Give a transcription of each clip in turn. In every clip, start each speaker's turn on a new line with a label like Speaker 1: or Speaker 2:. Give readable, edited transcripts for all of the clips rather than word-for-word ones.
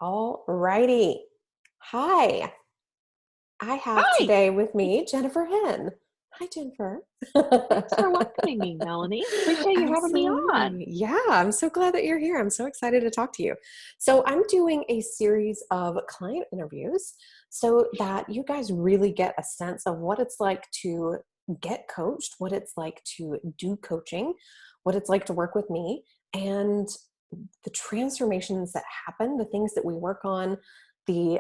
Speaker 1: All righty. Hi. I have
Speaker 2: Hi,
Speaker 1: today with me Jennifer Henn. Hi, Jennifer.
Speaker 2: thanks for welcoming me, Melanie. Appreciate you having me on.
Speaker 1: Absolutely. Yeah, I'm so glad that you're here. I'm so excited to talk to you. So, I'm doing a series of client interviews so that you guys really get a sense of what it's like to get coached, what it's like to do coaching, what it's like to work with me, and the transformations that happen, the things that we work on, the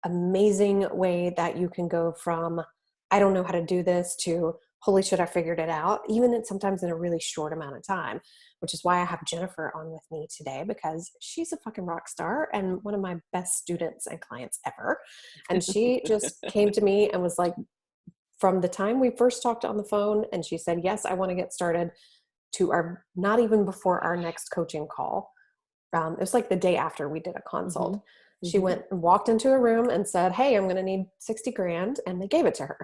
Speaker 1: amazing way that you can go from, I don't know how to do this to, holy shit, I figured it out, even sometimes in a really short amount of time, which is why I have Jennifer on with me today because she's a fucking rock star and one of my best students and clients ever. And she just came to me and was like, from the time we first talked on the phone, and she said, yes, I want to get started, to our, not even before our next coaching call, it was like the day after we did a
Speaker 2: hmm
Speaker 1: consult. She
Speaker 2: hmm
Speaker 1: went and walked into a room and said, hey, I'm going to need 60 grand. And they gave it to her.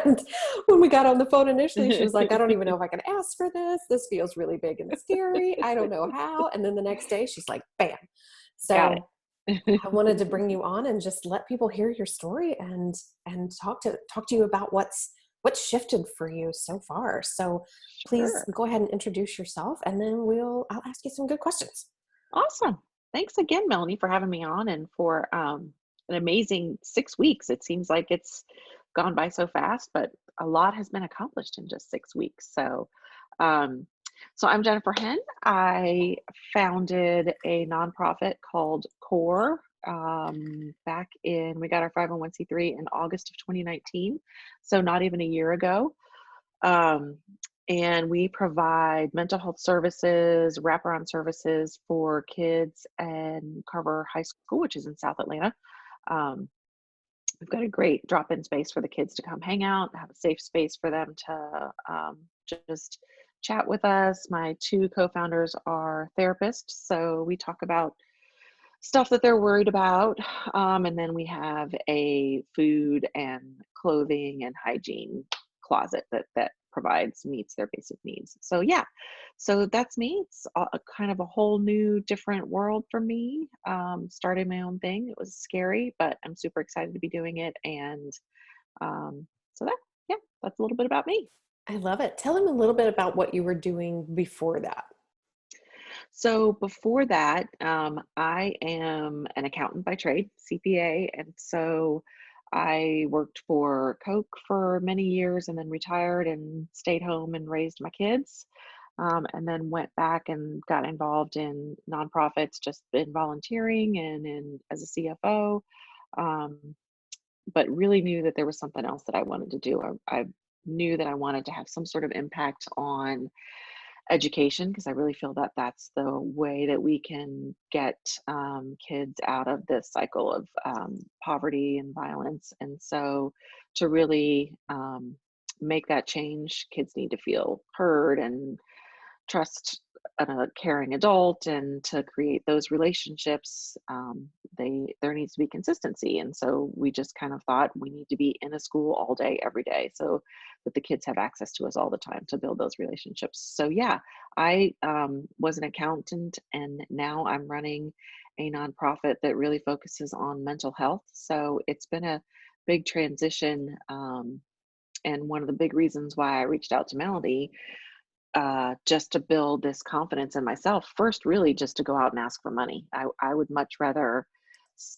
Speaker 1: And when we got on the phone initially, she was like, I don't even know if I can ask for this. This feels really big and scary. I don't know how. And then the next day she's like, bam.
Speaker 2: Got
Speaker 1: So I wanted to bring you on and just let people hear your story and talk to you about what's shifted for you so far. So please
Speaker 2: Sure.
Speaker 1: go ahead and introduce yourself and then I'll ask you some good questions.
Speaker 2: Awesome. Thanks again, Melanie, for having me on and for an amazing 6 weeks. It seems like it's gone by so fast, but a lot has been accomplished in just 6 weeks. Um, so I'm Jennifer Henn. I founded a nonprofit called CORE back in, we got our 501c3 in August of 2019. So not even a year ago. Um, and we provide mental health services, wraparound services for kids in Carver High School, which is in South Atlanta. Um, we've got a great drop-in space for the kids to come hang out, have a safe space for them to just chat with us. My two co-founders are therapists, so we talk about stuff that they're worried about. And then we have a food and clothing and hygiene closet that provides meets their basic needs. So yeah, so that's me. It's a kind of a whole new different world for me. Starting my own thing. It was scary, but I'm super excited to be doing it. And so that, yeah, that's a little bit about me.
Speaker 1: I love it. Tell him a little bit about what you were doing before that.
Speaker 2: So before that, I am an accountant by trade, CPA, and so I worked for Coke for many years and then retired and stayed home and raised my kids. And then went back and got involved in nonprofits, just in volunteering and in as a CFO. Um, but really knew that there was something else that I wanted to do. I knew that I wanted to have some sort of impact on education because I really feel that that's the way that we can get kids out of this cycle of poverty and violence. And so, to really make that change, kids need to feel heard and trust a caring adult, and to create those relationships, there needs to be consistency. And so we just kind of thought we need to be in a school all day every day so that the kids have access to us all the time to build those relationships. So yeah, I was an accountant, and now I'm running a nonprofit that really focuses on mental health. So it's been a big transition, and one of the big reasons why I reached out to Melody, just to build this confidence in myself. First, really just to go out and ask for money. I would much rather,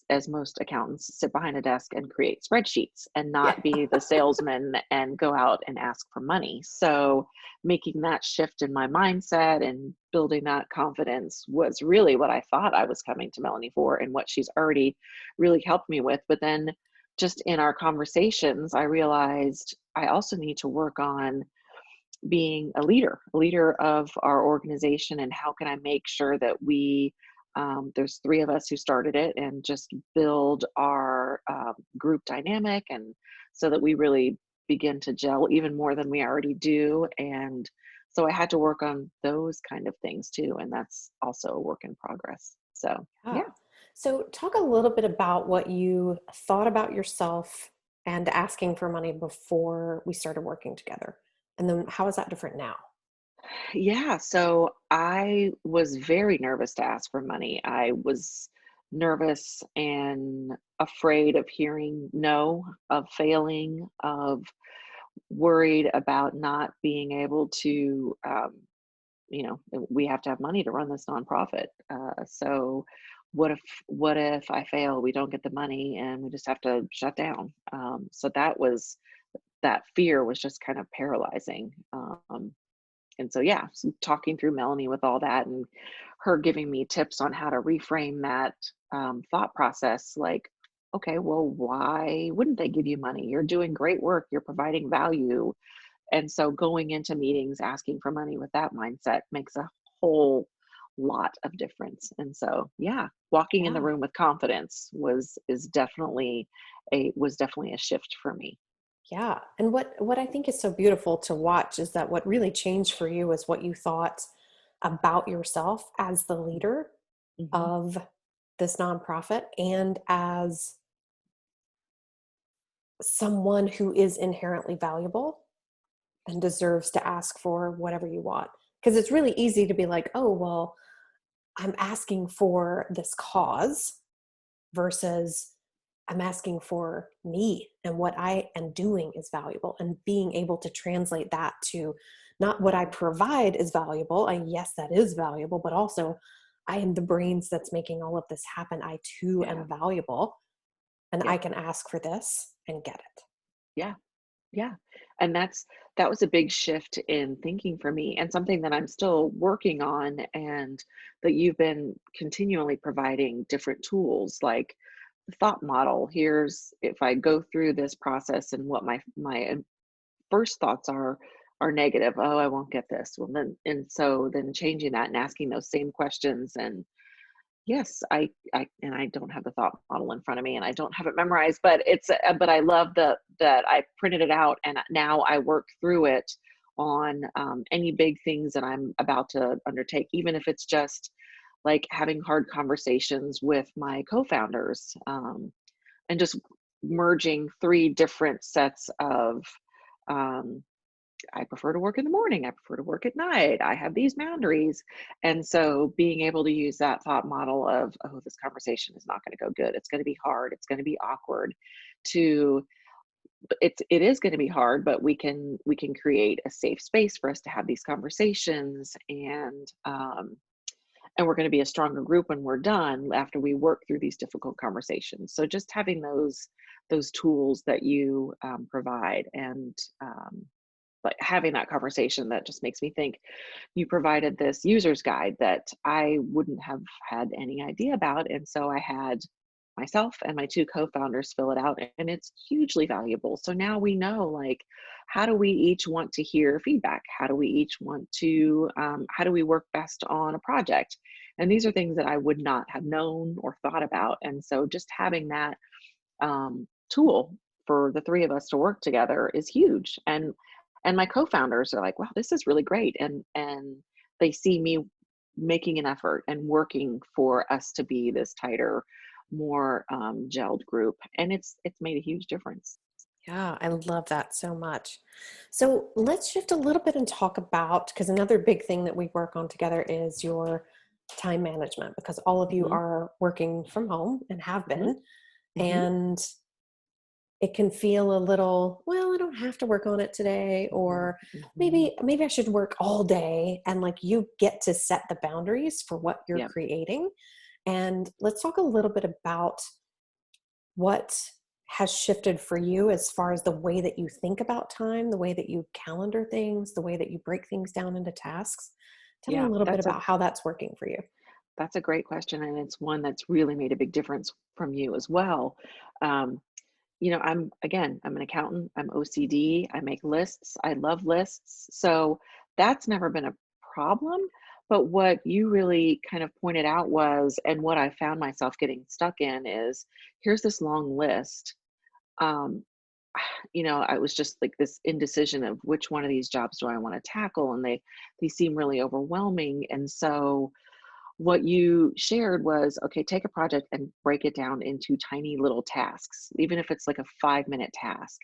Speaker 2: as most accountants, sit behind a desk and create spreadsheets and
Speaker 1: Yeah.
Speaker 2: not be the salesman and go out and ask for money. So making that shift in my mindset and building that confidence was really what I thought I was coming to Melanie for, and what she's already really helped me with. But then just in our conversations, I realized I also need to work on being a leader of our organization, and how can I make sure that we, there's three of us who started it, and just build our group dynamic, and so that we really begin to gel even more than we already do. And so I had to work on those kind of things too, and that's also a work in progress. So
Speaker 1: Yeah.
Speaker 2: yeah.
Speaker 1: So talk a little bit about what you thought about yourself and asking for money before we started working together. And then how is that different now?
Speaker 2: Yeah, so I was very nervous to ask for money. I was nervous and afraid of hearing no, of failing, of worried about not being able to, we have to have money to run this nonprofit. So what if I fail? We don't get the money, and we just have to shut down. So that fear was just kind of paralyzing. And so, yeah, so talking through Melanie with all that and her giving me tips on how to reframe that thought process, like, okay, well, why wouldn't they give you money? You're doing great work, you're providing value. And so going into meetings asking for money with that mindset makes a whole lot of difference. And so, yeah, walking in the
Speaker 1: Yeah.
Speaker 2: room with confidence was definitely a shift for me.
Speaker 1: Yeah. And what I think is so beautiful to watch is that what really changed for you is what you thought about yourself as the leader
Speaker 2: Hmm.
Speaker 1: of this nonprofit and as someone who is inherently valuable and deserves to ask for whatever you want. Because it's really easy to be like, oh, well, I'm asking for this cause versus I'm asking for me and what I am doing is valuable and being able to translate that to not what I provide is valuable. Yes, that is valuable, but also I am the brains that's making all of this happen. I too
Speaker 2: Yeah.
Speaker 1: am valuable and I
Speaker 2: Yep.
Speaker 1: can ask for this and get it.
Speaker 2: Yeah. Yeah. And that was a big shift in thinking for me, and something that I'm still working on, and that you've been continually providing different tools like the thought model. Here's, if I go through this process and what my first thoughts are negative. Oh, I won't get this. Well, then changing that and asking those same questions. And yes, I don't have the thought model in front of me, and I don't have it memorized, but but I love that I printed it out, and now I work through it on any big things that I'm about to undertake, even if it's just like having hard conversations with my co-founders, and just merging three different sets of um, I prefer to work in the morning. I prefer to work at night. I have these boundaries. And so being able to use that thought model of, oh, this conversation is not going to go good. It's going to be hard. It's going to be awkward to it is going to be hard, but we can create a safe space for us to have these conversations, and we're going to be a stronger group when we're done after we work through these difficult conversations. So just having those tools that you provide, and like having that conversation, that just makes me think you provided this user's guide that I wouldn't have had any idea about. And so I had myself and my two co-founders fill it out, and it's hugely valuable. So now we know, like, how do we each want to hear feedback? How do we each want to, how do we work best on a project? And these are things that I would not have known or thought about. And so just having that tool for the three of us to work together is huge. And my co-founders are like, wow, this is really great. And they see me making an effort and working for us to be this tighter, more gelled group. And it's made a huge difference.
Speaker 1: Yeah, I love that so much. So let's shift a little bit and talk about, because another big thing that we work on together is your time management, because all of you
Speaker 2: Hmm.
Speaker 1: are working from home and have
Speaker 2: Hmm.
Speaker 1: been.
Speaker 2: Hmm.
Speaker 1: And it can feel a little, well, I don't have to work on it today,
Speaker 2: Hmm.
Speaker 1: or
Speaker 2: Hmm.
Speaker 1: maybe I should work all day. And like you get to set the boundaries for what you're
Speaker 2: Yeah.
Speaker 1: creating. And let's talk a little bit about what has shifted for you as far as the way that you think about time, the way that you calendar things, the way that you break things down into tasks. Tell me a
Speaker 2: Yeah.
Speaker 1: little bit
Speaker 2: That's a
Speaker 1: about how that's working for you.
Speaker 2: that's a great question, and it's one that's really made a big difference from you as well. Um, I'm an accountant, I'm OCD, I make lists, I love lists. So that's never been a problem. But what you really kind of pointed out was, and what I found myself getting stuck in is, here's this long list. Um, I was just like this indecision of which one of these jobs do I want to tackle, and they seem really overwhelming. And so what you shared was, okay, take a project and break it down into tiny little tasks, even if it's like a 5-minute task.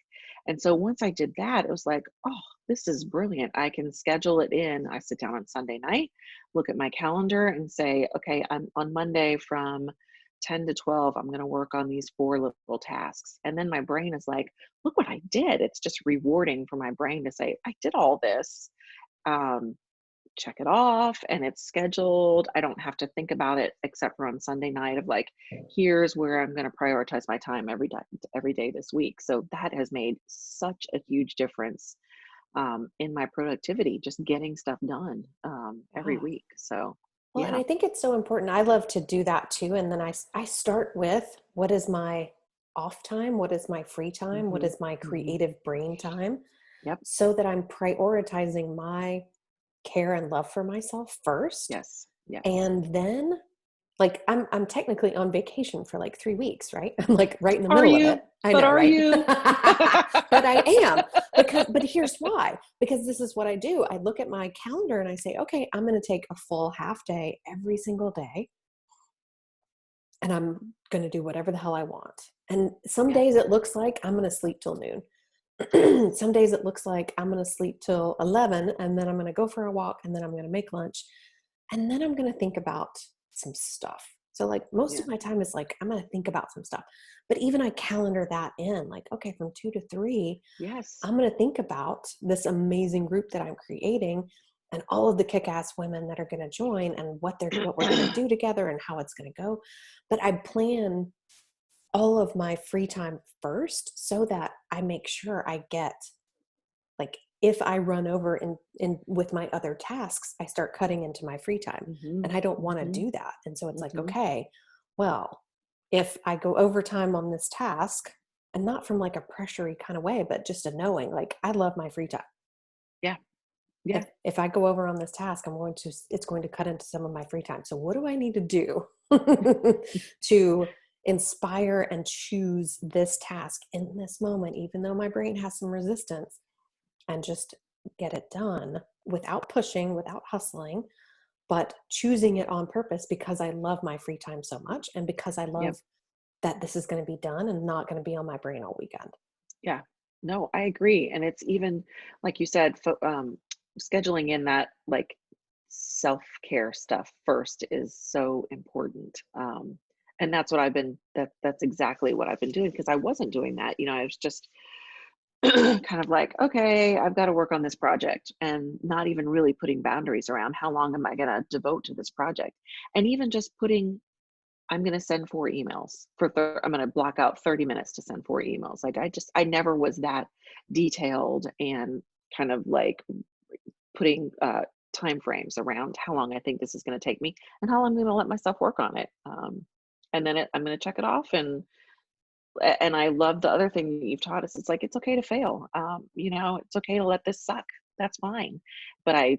Speaker 2: And so once I did that, it was like, oh, this is brilliant. I can schedule it in. I sit down on Sunday night, look at my calendar and say, okay, I'm on Monday from 10 to 12, I'm going to work on these four little tasks. And then my brain is like, look what I did. It's just rewarding for my brain to say, I did all this. Um, Check it off and it's scheduled. I don't have to think about it except for on Sunday night of like, here's where I'm going to prioritize my time every day this week. So that has made such a huge difference in my productivity, just getting stuff done every
Speaker 1: Yeah.
Speaker 2: week. So
Speaker 1: Well, and
Speaker 2: yeah.
Speaker 1: I think it's so important. I love to do that too. And then I start with what is my off time? What is my free time? What
Speaker 2: Hmm.
Speaker 1: is my
Speaker 2: Hmm.
Speaker 1: creative brain time?
Speaker 2: Yep.
Speaker 1: So that I'm prioritizing my care and love for myself first.
Speaker 2: Yes. Yes.
Speaker 1: And then like I'm technically on vacation for like 3 weeks, right? I'm like right in the
Speaker 2: Are
Speaker 1: middle of it.
Speaker 2: you?
Speaker 1: I
Speaker 2: But
Speaker 1: know,
Speaker 2: are
Speaker 1: right?
Speaker 2: you?
Speaker 1: But I am, but here's why. Because this is what I do. I look at my calendar and I say, okay, I'm going to take a full half day every single day and I'm going to do whatever the hell I want. And some
Speaker 2: Yeah.
Speaker 1: days it looks like I'm going to sleep till noon. Some days it looks like I'm going to sleep till 11 and then I'm going to go for a walk and then I'm going to make lunch and then I'm going to think about some stuff. So like most
Speaker 2: Yeah.
Speaker 1: of my time is like I'm going to think about some stuff. But even I calendar that in like okay, from 2 to 3
Speaker 2: Yes.
Speaker 1: I'm going to think about this amazing group that I'm creating and all of the kick-ass women that are going to join and what we're going to do together and how it's going to go. But I plan all of my free time first so that I make sure I get like if I run over in with my other tasks, I start cutting into my free time
Speaker 2: Hmm.
Speaker 1: and I don't want to
Speaker 2: Hmm.
Speaker 1: do that. And so it's like,
Speaker 2: Hmm.
Speaker 1: okay, well, if I go overtime on this task and not from like a pressury kind of way, but just a knowing like I love my free time.
Speaker 2: Yeah. Yeah.
Speaker 1: If I go over on this task, it's going to cut into some of my free time. So what do I need to do to inspire and choose this task in this moment, even though my brain has some resistance, and just get it done without pushing, without hustling, but choosing it on purpose because I love my free time so much and because I
Speaker 2: Yep.
Speaker 1: love that this is going to be done and not going to be on my brain all weekend.
Speaker 2: Yeah. No, I agree. And it's even like you said, scheduling in that like self-care stuff first is so important. And that's what that's exactly what I've been doing because I wasn't doing that. I was just kind of like, okay, I've got to work on this project and not even really putting boundaries around how long am I going to devote to this project. And even just putting I'm going to send 4 emails I'm going to block out 30 minutes to send 4 emails. Like I never was that detailed and kind of like putting time frames around how long I think this is going to take me and how I'm going to let myself work on it. And then I'm going to check it off. And I love the other thing that you've taught us. It's like, it's okay to fail. It's okay to let this suck. That's fine. But I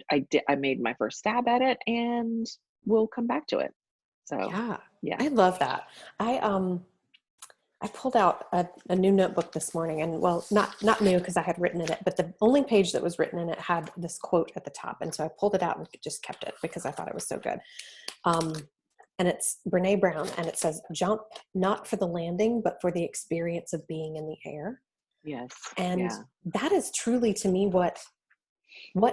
Speaker 2: made my first stab at it and we'll come back to it. So
Speaker 1: Yeah,
Speaker 2: yeah.
Speaker 1: I love that. I pulled out a new notebook this morning, and well, not new because I had written in it, but the only page that was written in it had this quote at the top, and so I pulled it out and just kept it because I thought it was so good. Um, and it's Brene Brown, and it says, "Jump not for the landing, but for the experience of being in the air."
Speaker 2: Yes.
Speaker 1: And
Speaker 2: Yeah.
Speaker 1: that is truly to me what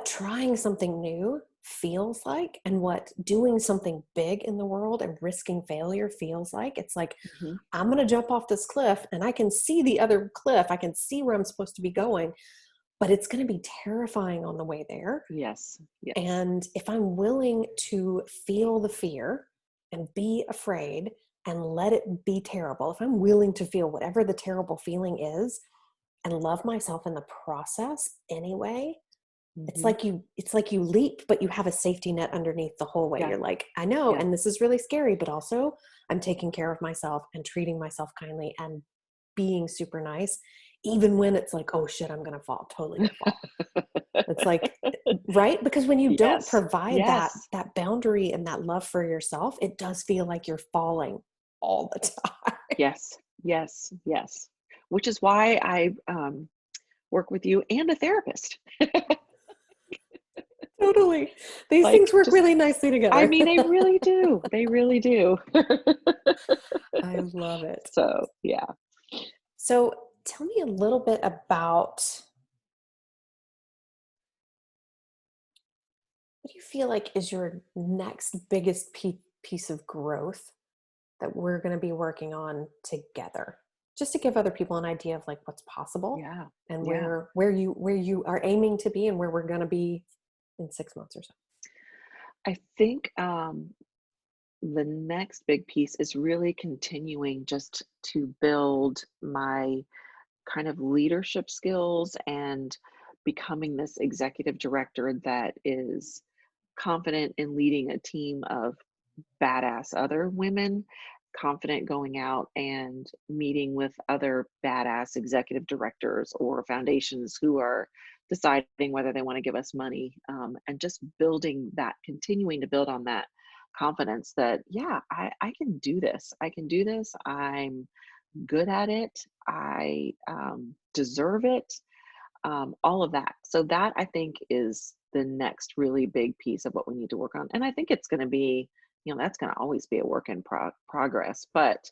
Speaker 1: trying something new feels like and what doing something big in the world and risking failure feels like. It's like
Speaker 2: Mhm.
Speaker 1: I'm going to jump off this cliff and I can see the other cliff. I can see where I'm supposed to be going, but it's going to be terrifying on the way there.
Speaker 2: Yes. Yes.
Speaker 1: And if I'm willing to feel the fear and be afraid and let it be terrible, if I'm willing to feel whatever the terrible feeling is and love myself in the process anyway,
Speaker 2: Mhm.
Speaker 1: it's like you leap, but you have a safety net underneath the whole way.
Speaker 2: Yeah.
Speaker 1: You're like, I know,
Speaker 2: Yeah.
Speaker 1: and this is really scary, but also I'm taking care of myself and treating myself kindly and being super nice, even when it's like, oh shit, I'm gonna fall, totally gonna fall. It's like, right? Because when you don't
Speaker 2: Yes.
Speaker 1: provide
Speaker 2: Yes.
Speaker 1: that boundary and that love for yourself, it does feel like you're falling all the time.
Speaker 2: Yes. Yes. Yes. Which is why I work with you and a therapist.
Speaker 1: Totally. These
Speaker 2: Like
Speaker 1: things work
Speaker 2: just
Speaker 1: really nicely
Speaker 2: I
Speaker 1: together.
Speaker 2: mean they really do. They really do.
Speaker 1: I love it.
Speaker 2: So, yeah.
Speaker 1: So tell me a little bit about what do you feel like is your next biggest piece of growth that we're going to be working on together, just to give other people an idea of like what's possible
Speaker 2: Yeah.
Speaker 1: and
Speaker 2: Yeah.
Speaker 1: where you are aiming to be and where we're going to be in 6 months or so.
Speaker 2: I think the next big piece is really continuing just to build my kind of leadership skills and becoming this executive director that is confident in leading a team of badass other women, confident going out and meeting with other badass executive directors or foundations who are deciding whether they want to give us money, and just building that, continuing to build on that confidence that, yeah, I can do this. I can do this. I'm good at it. I deserve it. All of that. So that I think is the next really big piece of what we need to work on. And I think it's going to be, that's going to always be a work in progress. But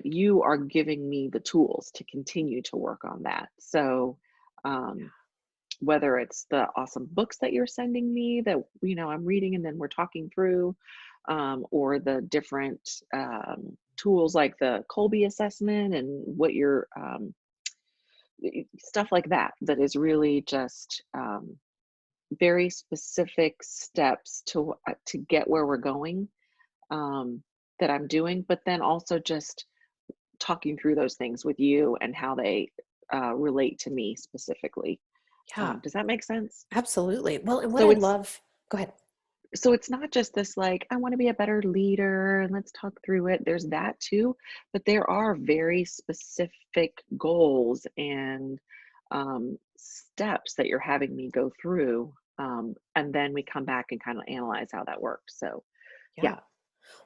Speaker 2: you are giving me the tools to continue to work on that. So whether it's the awesome books that you're sending me that I'm reading and then we're talking through, or the different tools like the Colby assessment and what you're stuff like that, that is really just very specific steps to get where we're going, that I'm doing, but then also just talking through those things with you and how they relate to me specifically.
Speaker 1: Yeah,
Speaker 2: Does that make sense?
Speaker 1: absolutely. Well, and what
Speaker 2: So
Speaker 1: I
Speaker 2: it's
Speaker 1: love, go ahead.
Speaker 2: so it's not just this like, I want to be a better leader and let's talk through it. There's that too, but there are very specific goals and steps that you're having me go through. And then we come back and kind of analyze how that works. So yeah.
Speaker 1: Yeah.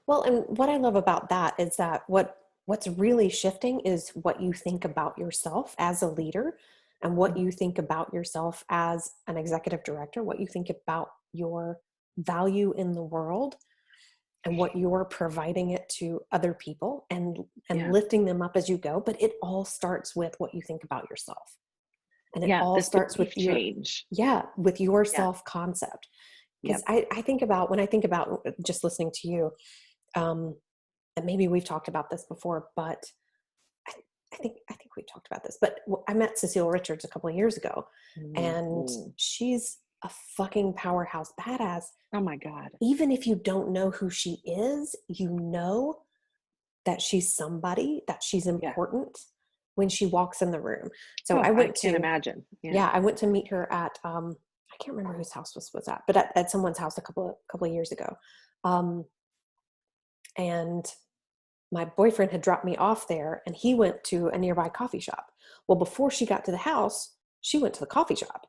Speaker 1: Well, and what I love about that is that what's really shifting is what you think about yourself as a leader and what
Speaker 2: Mhm.
Speaker 1: you think about yourself as an executive director, what you think about your value in the world and what you're providing it to other people and
Speaker 2: Yeah.
Speaker 1: lifting them up as you go, but it all starts with what you think about yourself. And it
Speaker 2: Yeah.
Speaker 1: all
Speaker 2: This
Speaker 1: starts
Speaker 2: belief
Speaker 1: with your
Speaker 2: change.
Speaker 1: yeah, with your
Speaker 2: Yeah.
Speaker 1: self concept. Because
Speaker 2: Yep.
Speaker 1: I think about when I think about just listening to you, um, and maybe we've talked about this before, but I, I think we talked about this. But I met Cecile Richards a couple of years ago, and
Speaker 2: Mhm.
Speaker 1: she's a fucking powerhouse badass.
Speaker 2: Oh my God.
Speaker 1: Even if you don't know who she is, you know that she's somebody, that she's
Speaker 2: Yeah.
Speaker 1: important when she walks in the room. So
Speaker 2: Oh, I can't imagine. Yeah.
Speaker 1: yeah, I went to meet her at I can't remember whose house was at, but at someone's house a couple of years ago. Um, and my boyfriend had dropped me off there and he went to a nearby coffee shop. Well, before she got to the house, she went to the coffee shop.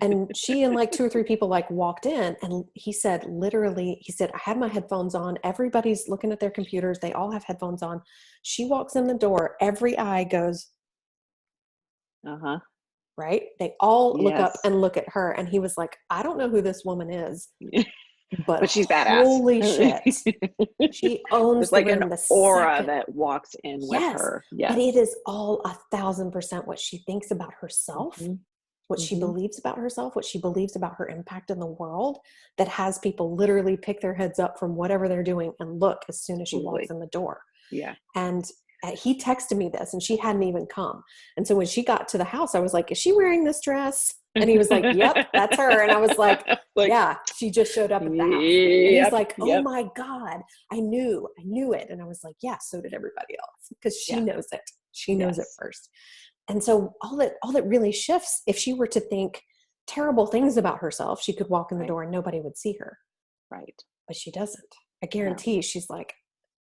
Speaker 1: And she and like two or three people like walked in and he said literally, he said, I had my headphones on. Everybody's looking at their computers. They all have headphones on. She walks in the door, every eye goes,
Speaker 2: Uh-huh.
Speaker 1: right? They all look up
Speaker 2: Yes.
Speaker 1: and look at her. And he was like, I don't know who this woman is, but
Speaker 2: But she's badass.
Speaker 1: holy shit, she owns
Speaker 2: There's
Speaker 1: the
Speaker 2: like an
Speaker 1: room the
Speaker 2: aura
Speaker 1: second.
Speaker 2: that walks in with
Speaker 1: Yes,
Speaker 2: her.
Speaker 1: but it
Speaker 2: Yes.
Speaker 1: is all 1,000% what she thinks about herself,
Speaker 2: Mhm.
Speaker 1: what she
Speaker 2: Mhm.
Speaker 1: believes about herself, what she believes about her impact in the world, that has people literally pick their heads up from whatever they're doing and look as soon as she walks
Speaker 2: Absolutely.
Speaker 1: in the door.
Speaker 2: Yeah.
Speaker 1: And he texted me this and she hadn't even come. And so when she got to the house, I was like, is she wearing this dress? And he was like, yep, that's her. And I was like,
Speaker 2: Like,
Speaker 1: yeah, she just showed up at the house. And he's
Speaker 2: yep,
Speaker 1: like, oh
Speaker 2: yep.
Speaker 1: my God, I knew it. And I was like, yeah, so did everybody else because she
Speaker 2: Yeah.
Speaker 1: knows it. She knows it
Speaker 2: Yes.
Speaker 1: first. And so all that really shifts, if she were to think terrible things about herself, she could walk in the
Speaker 2: Right.
Speaker 1: door and nobody would see her,
Speaker 2: Right.
Speaker 1: but she doesn't. I
Speaker 2: No.
Speaker 1: guarantee she's like,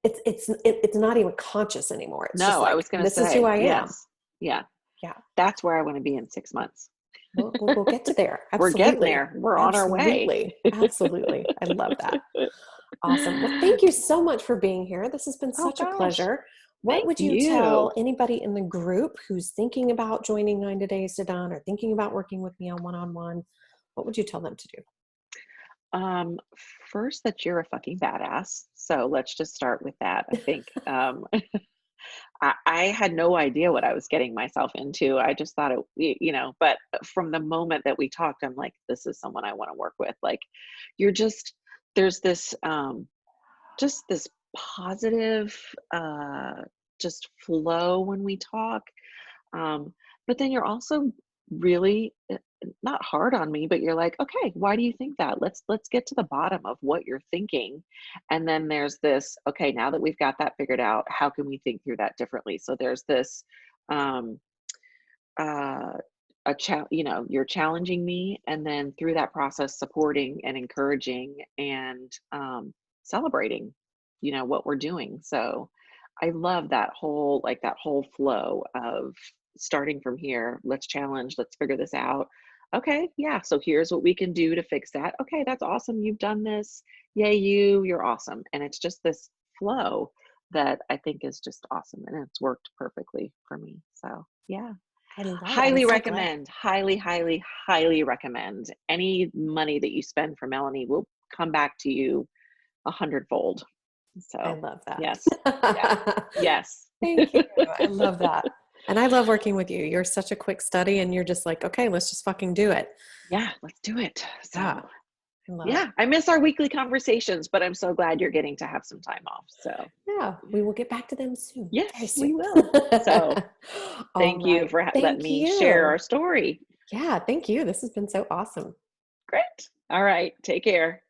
Speaker 1: it's not even conscious anymore. It's just
Speaker 2: No, I
Speaker 1: like,
Speaker 2: was gonna
Speaker 1: this is who
Speaker 2: say,
Speaker 1: I am.
Speaker 2: yes. Yeah.
Speaker 1: Yeah.
Speaker 2: That's where I want to be in 6 months.
Speaker 1: We'll get to there.
Speaker 2: We're getting
Speaker 1: Absolutely.
Speaker 2: there. We're on our way.
Speaker 1: Absolutely. Absolutely. I love that. Awesome. Well, thank you so much for being here. This has been
Speaker 2: Oh
Speaker 1: such a
Speaker 2: gosh.
Speaker 1: pleasure. What
Speaker 2: Thank
Speaker 1: would you
Speaker 2: you.
Speaker 1: tell anybody in the group who's thinking about joining 90 Days to Done or thinking about working with me on one-on-one? What would you tell them to do?
Speaker 2: Um, First, that you're a fucking badass. So let's just start with that. I think I had no idea what I was getting myself into. I just thought but from the moment that we talked, I'm like, this is someone I want to work with. Like, you're just, there's this, just this positive, uh, just flow when we talk. Um, but then you're also really not hard on me, but you're like, okay, why do you think that? Let's get to the bottom of what you're thinking. And then there's this, okay, now that we've got that figured out, how can we think through that differently? So there's this um uh you're challenging me, and then through that process supporting and encouraging and celebrating what we're doing. So I love that whole flow of starting from here. Let's challenge, let's figure this out. Okay, yeah, so here's what we can do to fix that. Okay, that's awesome, you've done this. Yay, you're awesome. And it's just this flow that I think is just awesome, and it's worked perfectly for me. So yeah.
Speaker 1: I love it. I'm
Speaker 2: Highly
Speaker 1: so glad.
Speaker 2: recommend, highly, highly, highly recommend. Any money that you spend for Melanie will come back to you a hundredfold.
Speaker 1: I
Speaker 2: So,
Speaker 1: love
Speaker 2: yes. Yeah.
Speaker 1: that.
Speaker 2: Yes.
Speaker 1: Thank you. I love that. And I love working with you. You're such a quick study and you're just like, okay, let's just fucking do it.
Speaker 2: Yeah, let's do it.
Speaker 1: Yeah,
Speaker 2: So,
Speaker 1: I love it.
Speaker 2: yeah, I miss our weekly conversations, but I'm so glad you're getting to have some time off. So,
Speaker 1: Yeah, we will get back to them soon, very
Speaker 2: yes,
Speaker 1: soon.
Speaker 2: we will. So,
Speaker 1: All
Speaker 2: thank you
Speaker 1: right.
Speaker 2: for letting
Speaker 1: Thank
Speaker 2: me share our
Speaker 1: you.
Speaker 2: story.
Speaker 1: Yeah, thank you. This has been so awesome.
Speaker 2: Great. All right. Take care.